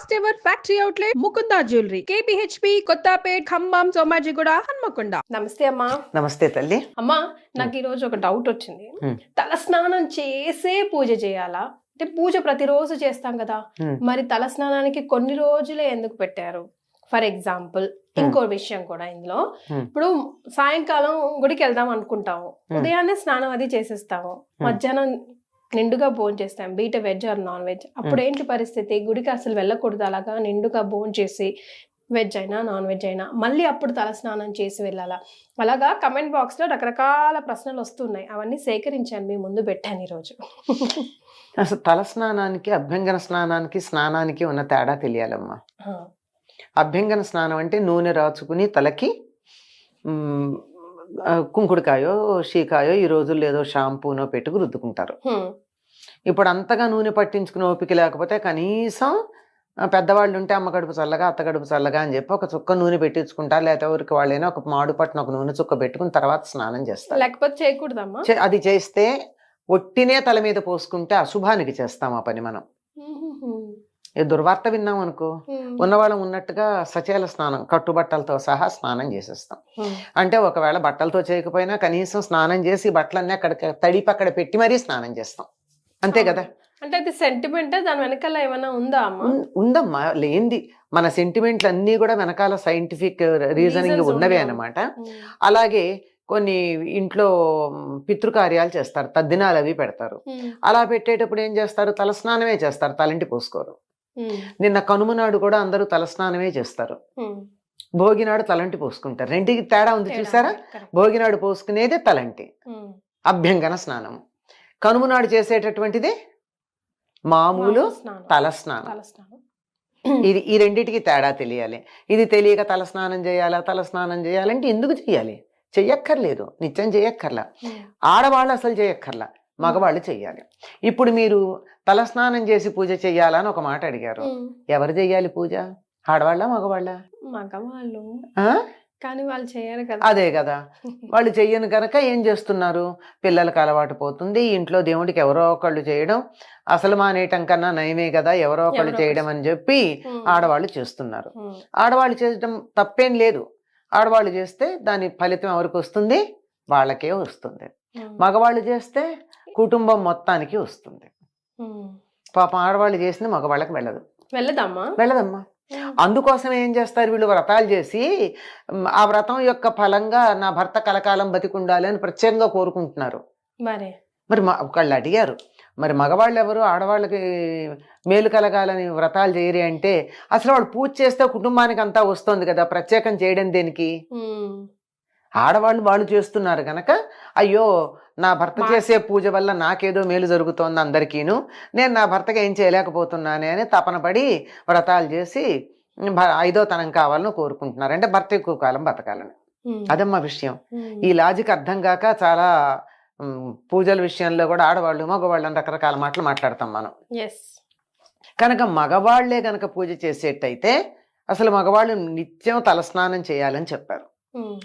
First ever factory outlet Mukunda jewellery KPHB Kothapet Khammam Somajiguda Hanamkonda. నమస్తే అమ్మా. నమస్తే తల్లి. అమ్మా, నాకు ఈ రోజు ఒక డౌట్ వచ్చింది. తల స్నానం చేసే పూజ చేయాలా? అంటే పూజ ప్రతిరోజు చేస్తాం కదా, మరి తల స్నానానికి కొన్ని రోజులే ఎందుకు పెట్టారు? ఫర్ ఎగ్జాంపుల్ ఇంకో విషయం కూడా ఇందులో, ఇప్పుడు సాయంకాలం గుడికి వెళ్దాం అనుకుంటాము, ఉదయాన్నే స్నానం అది చేసేస్తాము, మధ్యాహ్నం నిండుగా భోజనం చేస్తాం, బీట వెజ్ ఆర్ నాన్ వెజ్. అప్పుడు ఏంటి పరిస్థితి? గుడికి అసలు వెళ్ళకూడదు, అలాగా నిండుగా భోజనం చేసి వెజ్ అయినా నాన్ వెజ్ అయినా మళ్ళీ అప్పుడు తల స్నానం చేసి వెళ్ళాలా? అలాగా కమెంట్ బాక్స్ లో రకరకాల ప్రశ్నలు వస్తున్నాయి, అవన్నీ సేకరించాను, మీ ముందు పెట్టాను ఈరోజు. అసలు తల స్నానానికి అభ్యంగన స్నానానికి ఉన్న తేడా తెలియాలమ్మా. అభ్యంగన స్నానం అంటే నూనె రాచుకుని తలకి కుంకుడుకాయో షీకాయో ఈ రోజుల్లో ఏదో షాంపూనో పెట్టుకు రుద్దుకుంటారు. ఇప్పుడు అంతగా నూనె పట్టించుకునే ఓపిక లేకపోతే కనీసం పెద్దవాళ్ళు ఉంటే అమ్మ కడుపు చల్లగా అత్త కడుపు చల్లగా అని చెప్పి ఒక చుక్క నూనె పెట్టించుకుంటారు, లేకపోతే ఎవరికి వాళ్ళైనా ఒక మాడు పట్టిన ఒక నూనె చుక్క పెట్టుకుని తర్వాత స్నానం చేస్తారు. లేకపోతే చేయకూడదమ్మా. అది చేస్తే ఒట్టినే తల మీద పోసుకుంటే అశుభానికి చేస్తాం ఆ పని. మనం దుర్వార్త విన్నాం అనుకో, ఉన్నవాళ్ళం ఉన్నట్టుగా సచేల స్నానం కట్టుబట్టలతో సహా స్నానం చేసేస్తాం. అంటే ఒకవేళ బట్టలతో చేయకపోయినా కనీసం స్నానం చేసి బట్టలన్నీ అక్కడ తడిపి అక్కడ పెట్టి మరీ స్నానం చేస్తాం, అంతే కదా. అంటే అది సెంటిమెంట్, దాని వెనకాల ఏమైనా ఉందా అమ్మా? ఉందమ్మా, లేనిది మన సెంటిమెంట్లు అన్నీ కూడా వెనకాల సైంటిఫిక్ రీజనింగ్ ఉన్నవే అన్నమాట. అలాగే కొన్ని ఇంట్లో పితృకార్యాలు చేస్తారు, తద్దినాలు అవి పెడతారు. అలా పెట్టేటప్పుడు ఏం చేస్తారు? తలస్నానమే చేస్తారు, తలంటి పోసుకోరు. నిన్న కనుమ నాడు కూడా అందరూ తలస్నానమే చేస్తారు, భోగినాడు తలంటి పోసుకుంటారు. రెండుకి తేడా ఉంది చూసారా? భోగినాడు పోసుకునేదే తలంటి, అభ్యంగన స్నానం. కనుమ నాడు చేసేటటువంటిది మామూలు తలస్నానం. ఈ రెండిటికి తేడా తెలియాలి. ఇది తెలియక తలస్నానం చేయాలంటే ఎందుకు చెయ్యాలి? చెయ్యక్కర్లేదు, నిత్యం చెయ్యక్కర్లా. ఆడవాళ్ళు అసలు చేయక్కర్లా, మగవాళ్ళు చెయ్యాలి. ఇప్పుడు మీరు తలస్నానం చేసి పూజ చెయ్యాలని ఒక మాట అడిగారు. ఎవరు చెయ్యాలి పూజ? ఆడవాళ్ళ మగవాళ్ళ? మగవాళ్ళు. కానీ వాళ్ళు చేయరు కదా. అదే కదా, వాళ్ళు చెయ్యను కనుక ఏం చేస్తున్నారు? పిల్లలకు అలవాటు పోతుంది, ఇంట్లో దేవుడికి ఎవరో ఒకళ్ళు చేయడం అసలు మానేయటం కన్నా నయమే కదా, ఎవరో ఒకళ్ళు చేయడం అని చెప్పి ఆడవాళ్ళు చేస్తున్నారు. ఆడవాళ్ళు చేయడం తప్పేం లేదు, ఆడవాళ్ళు చేస్తే దాని ఫలితం ఎవరికి వస్తుంది? వాళ్ళకే వస్తుంది. మగవాళ్ళు చేస్తే కుటుంబం మొత్తానికి వస్తుంది. పాపం ఆడవాళ్ళు చేసింది మగవాళ్ళకి వెళ్ళదమ్మా. అందుకోసం ఏం చేస్తారు వీళ్ళు? వ్రతాలు చేసి ఆ వ్రతం యొక్క ఫలంగా నా భర్త కలకాలం బతికుండాలి అని ప్రత్యేకంగా కోరుకుంటున్నారు. మరి ఒకళ్ళు అడిగారు, మరి మగవాళ్ళు ఎవరు ఆడవాళ్ళకి మేలు కలగాలని వ్రతాలు చేయరు అంటే, అసలు వాళ్ళు పూజ చేస్తే కుటుంబానికి అంతా వస్తుంది కదా, ప్రత్యేకం చేయడం దేనికి? ఆడవాళ్ళు చేస్తున్నారు కనుక అయ్యో నా భర్త చేసే పూజ వల్ల నాకేదో మేలు జరుగుతోంది అందరికీను, నేను నా భర్తగా ఏం చేయలేకపోతున్నానే అని తపన పడి వ్రతాలు చేసి ఐదో తనం కావాలని కోరుకుంటున్నారు. అంటే భర్త ఎక్కువ కాలం బతకాలని. అదమ్మా విషయం. ఈ లాజిక్ అర్థం కాక చాలా పూజల విషయంలో కూడా ఆడవాళ్ళు మగవాళ్ళు అని రకరకాల మాటలు మాట్లాడతాం మనం. కనుక మగవాళ్లే కనుక పూజ చేసేటైతే అసలు మగవాళ్ళు నిత్యం తలస్నానం చేయాలని చెప్పారు.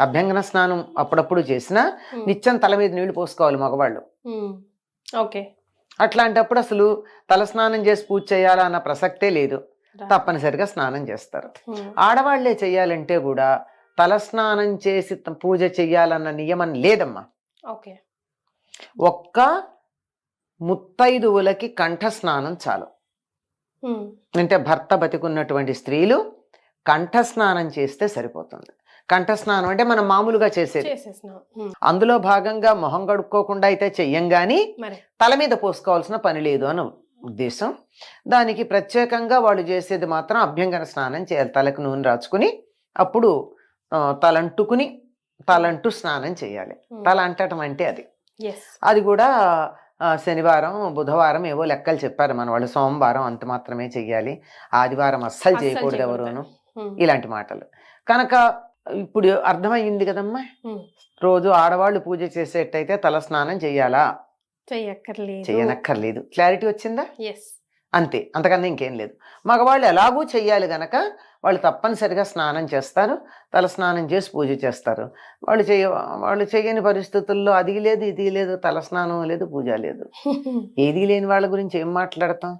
అభ్యంగన స్నానం అప్పుడప్పుడు చేసినా నిత్యం తల మీద నీళ్లు పోసుకోవాలి మగవాళ్ళు. అట్లాంటప్పుడు అసలు తలస్నానం చేసి పూజ చేయాలా అన్న ప్రసక్తే లేదు, తప్పనిసరిగా స్నానం చేస్తారు. ఆడవాళ్లే చెయ్యాలంటే కూడా తలస్నానం చేసి పూజ చెయ్యాలన్న నియమం లేదమ్మా. ఒక్క ముత్తైదువులకి కంఠస్నానం చాలు. అంటే భర్త బతికున్నటువంటి స్త్రీలు కంఠస్నానం చేస్తే సరిపోతుంది. కంఠస్నానం అంటే మనం మామూలుగా చేసేది. అందులో భాగంగా మొహం కడుక్కోకుండా అయితే చెయ్యం గాని తల మీద పోసుకోవాల్సిన పని లేదు అని ఉద్దేశం. దానికి ప్రత్యేకంగా వాళ్ళు చేసేది మాత్రం అభ్యంగన స్నానం చేయాలి. తలకు నూనె రాచుకుని అప్పుడు తలంటూ స్నానం చేయాలి. తల అంటటం అంటే అది కూడా శనివారం బుధవారం ఏవో లెక్కలు చెప్పారు మన వాళ్ళు. సోమవారం అంత మాత్రమే చెయ్యాలి, ఆదివారం అస్సలు చేయకూడదు ఎవరోను, ఇలాంటి మాటలు. కనుక ఇప్పుడు అర్థమయ్యింది కదమ్మా. రోజు ఆడవాళ్ళు పూజ చేసేటైతే తల స్నానం చెయ్యాలా? చేయనక్కర్లేదు. క్లారిటీ వచ్చిందా? అంతే, అంతకన్నా ఇంకేం లేదు. మగవాళ్ళు ఎలాగూ చెయ్యాలి గనక వాళ్ళు తప్పనిసరిగా స్నానం చేస్తారు, తల స్నానం చేసి పూజ చేస్తారు. వాళ్ళు చేయని పరిస్థితుల్లో అది లేదు ఇది లేదు, తల స్నానం లేదు, పూజ లేదు. ఏది లేని వాళ్ళ గురించి ఏం మాట్లాడతాం?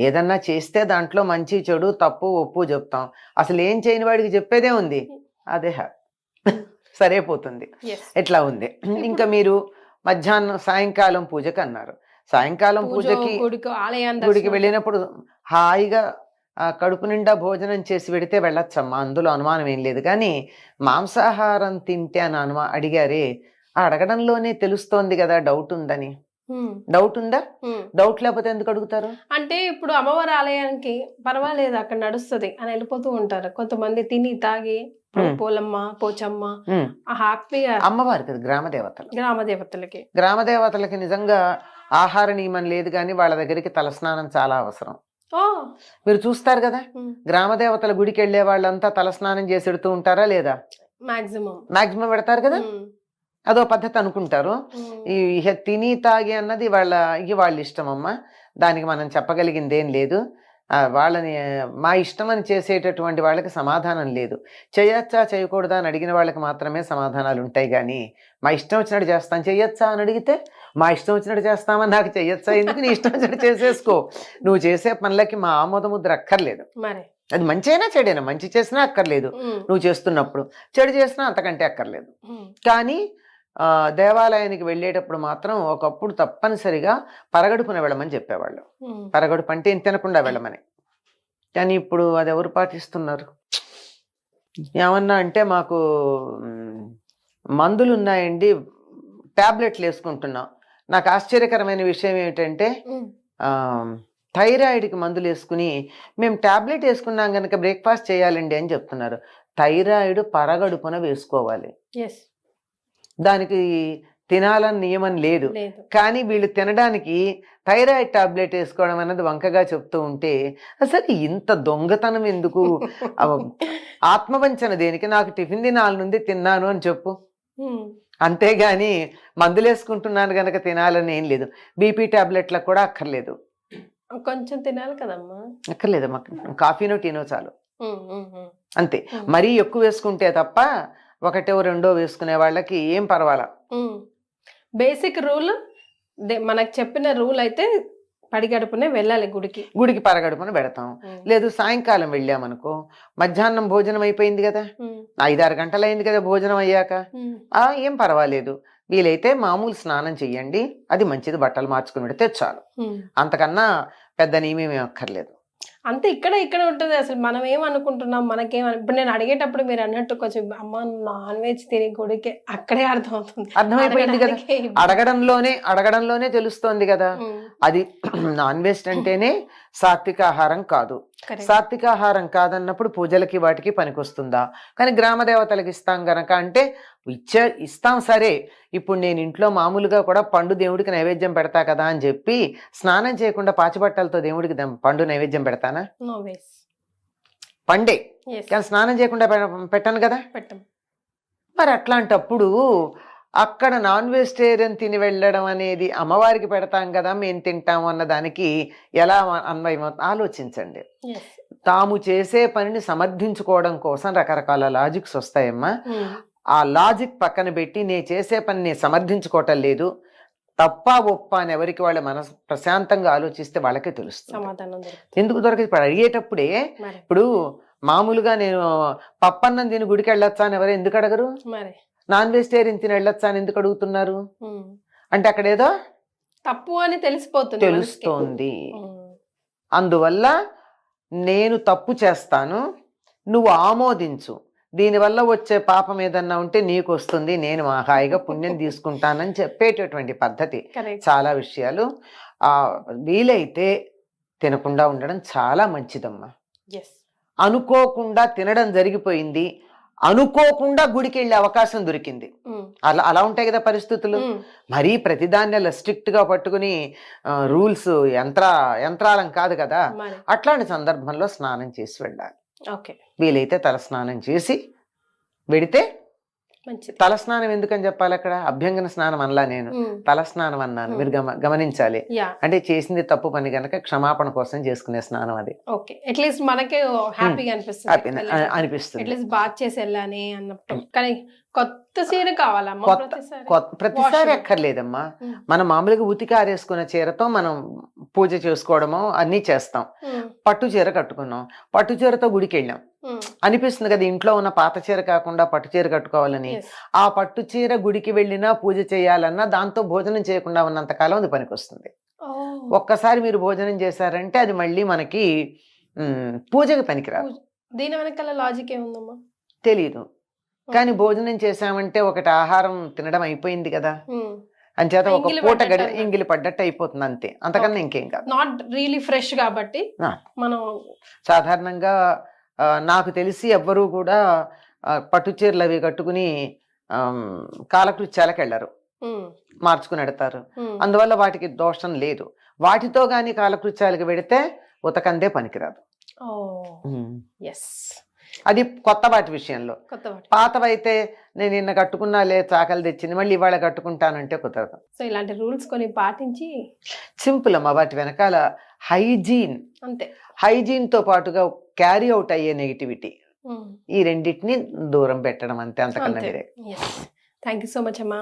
ఏదన్నా చేస్తే దాంట్లో మంచి చెడు తప్పు ఒప్పు చెప్తాం. అసలు ఏం చేయని వాడికి చెప్పేదే ఉంది, అదే సరైపోతుంది. ఎట్లా ఉంది. ఇంకా మీరు మధ్యాహ్నం సాయంకాలం పూజకి అన్నారు. సాయంకాలం పూజకి గుడికి వెళ్ళినప్పుడు హాయిగా కడుపు నిండా భోజనం చేసి పెడితే వెళ్ళొచ్చమ్మా, అందులో అనుమానం ఏం లేదు. కానీ మాంసాహారం తింటే అని అడిగారే, ఆ అడగడంలోనే తెలుస్తోంది కదా డౌట్ ఉందని. డౌట్ ఉందా? డౌట్ లేకపోతే ఎందుకు అడుగుతారు? అంటే ఇప్పుడు అమ్మవారి ఆలయానికి పర్వాలేదు అక్కడ నడుస్తుంది అని వెళ్ళిపోతూ ఉంటారు కొంతమంది, తిని తాగి పోలమ్మ పోచమ్మ హ్యాపీగా. అమ్మవారి కదా, గ్రామదేవతలకి నిజంగా ఆహార నియమం లేదు, కానీ వాళ్ళ దగ్గరికి తలస్నానం చాలా అవసరం. మీరు చూస్తారు కదా, గ్రామదేవతల గుడికి వెళ్లే వాళ్ళంతా తలస్నానం చేసి పెడుతూ ఉంటారా లేదా? మాక్సిమం పెడతారు కదా. అదో పద్ధతి అనుకుంటారు. ఈ తిని తాగి అన్నది వాళ్ళ ఇష్టం అమ్మా, దానికి మనం చెప్పగలిగింది ఏం లేదు. వాళ్ళని మా ఇష్టం అని చేసేటటువంటి వాళ్ళకి సమాధానం లేదు. చేయొచ్చా చేయకూడదా అని అడిగిన వాళ్ళకి మాత్రమే సమాధానాలు ఉంటాయి. కానీ మా ఇష్టం వచ్చినట్టు చేస్తాను, చెయ్యొచ్చా అని అడిగితే మా ఇష్టం వచ్చినట్టు చేస్తామని నాకు చెయ్యొచ్చా ఎందుకు, నీ ఇష్టం వచ్చినట్టు చేసేసుకో. నువ్వు చేసే పనులకి మా ఆమోద ముద్ర అక్కర్లేదు. అది మంచి అయినా చెడైనా, మంచి చేసినా అక్కర్లేదు నువ్వు చేస్తున్నప్పుడు, చెడు చేసినా అంతకంటే అక్కర్లేదు. కానీ దేవాలయానికి వెళ్ళేటప్పుడు మాత్రం ఒకప్పుడు తప్పనిసరిగా పరగడుపున వెళ్ళమని చెప్పేవాళ్ళు. పరగడుపు అంటే తినకుండా వెళ్ళమని. కానీ ఇప్పుడు అది ఎవరు పాటిస్తున్నారు? ఏమన్నా అంటే మాకు మందులు ఉన్నాయండి, టాబ్లెట్లు వేసుకుంటున్నాం. నాకు ఆశ్చర్యకరమైన విషయం ఏమిటంటే థైరాయిడ్కి మందులు వేసుకుని మేము టాబ్లెట్ వేసుకున్నాం కనుక బ్రేక్ఫాస్ట్ చేయాలండి అని చెప్తున్నారు. థైరాయిడ్ పరగడుపున వేసుకోవాలి, దానికి తినాలని నియమం లేదు. కానీ వీళ్ళు తినడానికి థైరాయిడ్ టాబ్లెట్ వేసుకోవడం అన్నది వంకగా చెప్తూ ఉంటే అసలు ఇంత దొంగతనం ఎందుకు? ఆత్మవంచన దేనికి? నాకు టిఫిన్ తినాలనుంది తిన్నాను అని చెప్పు, అంతేగాని మందులు వేసుకుంటున్నాను గనక తినాలని ఏం లేదు. బీపీ టాబ్లెట్లకు కూడా అక్కర్లేదు, కొంచెం తినాలి కదమ్మా. అక్కర్లేదమ్మా, కాఫీనో టీనో చాలు, అంతే. మరీ ఎక్కువ వేసుకుంటే తప్ప ఒకటో రెండో వేసుకునే వాళ్ళకి ఏం పర్వాలా. బేసిక్ రూల్ మనకు చెప్పిన రూల్ అయితే పడిగడుపునే వెళ్ళాలి గుడికి పరగడుపున పెడతాం. లేదు సాయంకాలం వెళ్ళామనుకో, మధ్యాహ్నం భోజనం అయిపోయింది కదా, 5-6 గంటలు అయింది కదా భోజనం అయ్యాక, ఏం పర్వాలేదు. వీలైతే మామూలు స్నానం చెయ్యండి, అది మంచిది, బట్టలు మార్చుకుని పెడితే చాలు. అంతకన్నా పెద్ద నియమేమీ అక్కర్లేదు. అంతే. ఇక్కడ ఉంటుంది. అసలు మనం ఏమనుకుంటున్నాం, ఇప్పుడు నేను అడిగేటప్పుడు మీరు అన్నట్టు కొంచెం అమ్మ నాన్ వెజ్ తిని గుడికి, అక్కడే అర్థమైపోయింది కదా. అడగడంలోనే తెలుస్తోంది కదా. అది నాన్ వెజ్ అంటేనే సాత్విక ఆహారం కాదు. సాత్విక ఆహారం కాదన్నప్పుడు పూజలకి వాటికి పనికొస్తుందా? కానీ గ్రామ దేవతలకు ఇస్తాం గనక అంటే ఇస్తాం సరే. ఇప్పుడు నేను ఇంట్లో మామూలుగా కూడా పండు దేవుడికి నైవేద్యం పెడతా కదా అని చెప్పి స్నానం చేయకుండా పాచిబట్టలతో దేవుడికి పండు నైవేద్యం పెడతానా? పండే, కానీ స్నానం చేయకుండా పెట్టను కదా. మరి అట్లాంటప్పుడు అక్కడ నాన్ వెజిటేరియన్ తిని వెళ్ళడం అనేది అమ్మవారికి పెడతాం కదా మేము తింటాము అన్న దానికి ఎలా అన్వయం ఆలోచించండి. తాము చేసే పనిని సమర్థించుకోవడం కోసం రకరకాల లాజిక్స్ వస్తాయమ్మా. ఆ లాజిక్ పక్కన పెట్టి నేను చేసే పని సమర్థించుకోవటం లేదు, తప్ప ఒప్ప అని ఎవరికి వాళ్ళ మనసు ప్రశాంతంగా ఆలోచిస్తే వాళ్ళకే తెలుస్తుంది. ఎందుకు దొరకదు? ఇప్పుడు అడిగేటప్పుడే, ఇప్పుడు మామూలుగా నేను పప్పన్నం తిని గుడికి వెళ్ళొచ్చా అని ఎవరు ఎందుకు అడగరు? నాన్ వెజిటేరియన్ తిని వెళ్ళొచ్చా అని ఎందుకు అడుగుతున్నారు? అంటే అక్కడ ఏదో తప్పు అని తెలుస్తోంది. అందువల్ల నేను తప్పు చేస్తాను, నువ్వు ఆమోదించు, దీనివల్ల వచ్చే పాపం ఏదన్నా ఉంటే నీకు వస్తుంది, నేను హాయిగా పుణ్యం తీసుకుంటానని చెప్పేటటువంటి పద్ధతి. చాలా విషయాలు వీలైతే తినకుండా ఉండడం చాలా మంచిదమ్మా. అనుకోకుండా తినడం జరిగిపోయింది, అనుకోకుండా గుడికి వెళ్ళే అవకాశం దొరికింది, అలా ఉంటాయి కదా పరిస్థితులు. మరీ ప్రతిదాన్ని అలా స్ట్రిక్ట్ గా పట్టుకుని రూల్స్ యంత్రాలం కాదు కదా. అట్లాంటి సందర్భంలో స్నానం చేసి వెళ్ళాలి. వీలైతే తల స్నానం చేసి వెడితే మంచిది. తలస్నానం ఎందుకని చెప్పాలి అక్కడ? అభ్యంగన స్నానం అనలా నేను, తలస్నానం అన్నాను. మీరు గమనించాలి. అంటే చేసింది తప్పు పని గనక క్షమాపణ కోసం చేసుకునే స్నానం అది. ఓకే, అట్లీస్ట్ మనకే హ్యాపీగా అనిపిస్తుంది, అనిపిస్తుంది అట్లీస్ట్ బాత్ చేసి వెళ్ళాలి అన్నట్టు. కానీ కొత్త చీర కావాలమ్మా ప్రతిసారి అక్కర్లేదమ్మా. మనం మామూలుగా ఉతికి ఆరేసుకున్న చీరతో మనం పూజ చేసుకోవడము అన్ని చేస్తాం. పట్టు చీర కట్టుకున్నాం, పట్టు చీరతో గుడికి వెళ్ళాం, అనిపిస్తుంది కదా ఇంట్లో ఉన్న పాత చీర కాకుండా పట్టు చీర కట్టుకోవాలని. ఆ పట్టు చీర గుడికి వెళ్ళినా పూజ చేయాలన్నా దాంతో భోజనం చేయకుండా ఉన్నంత కాలం అది పనికొస్తుంది. ఒక్కసారి మీరు భోజనం చేశారంటే అది మళ్ళీ మనకి పూజకి పనికిరాదు. దీని వెనకాల లాజిక్ ఏముందమ్మా తెలీదు, కానీ భోజనం చేసామంటే ఒకటి ఆహారం తినడం అయిపోయింది కదా, అంచేత ఒక పూట ఇంగిలి పడ్డట్టు అయిపోతుంది అంతే, అంతకన్నా ఇంకేం కాదు. నాట్ రియలీ ఫ్రెష్ కాబట్టి మనం సాధారణంగా నాకు తెలిసి ఎవ్వరూ కూడా పట్టు చీరలు అవి కట్టుకుని కాలకృత్యాలకు వెళ్ళరు, మార్చుకుని ఎడతారు. అందువల్ల వాటికి దోషం లేదు. వాటితో గాని కాలకృత్యాలకు వెడితే ఉతకందే పనికిరాదు. అది కొత్త వాటి విషయంలో. పాతవైతే నేను నిన్న కట్టుకున్నాలే చాకలు తెచ్చింది మళ్ళీ ఇవాళ కట్టుకుంటానంటే కుదరదు. సో ఇలాంటి రూల్స్ కొన్ని పాటించి సింపుల్ అమ్మా. వాటి వెనకాల హైజీన్, అంతే, హైజీన్ తో పాటుగా క్యారీ అవుట్ అయ్యే నెగిటివిటీ, ఈ రెండింటిని దూరం పెట్టడం అంతే, అంతకన్నా వేరే. థ్యాంక్ యూ సో మచ్ అమ్మా.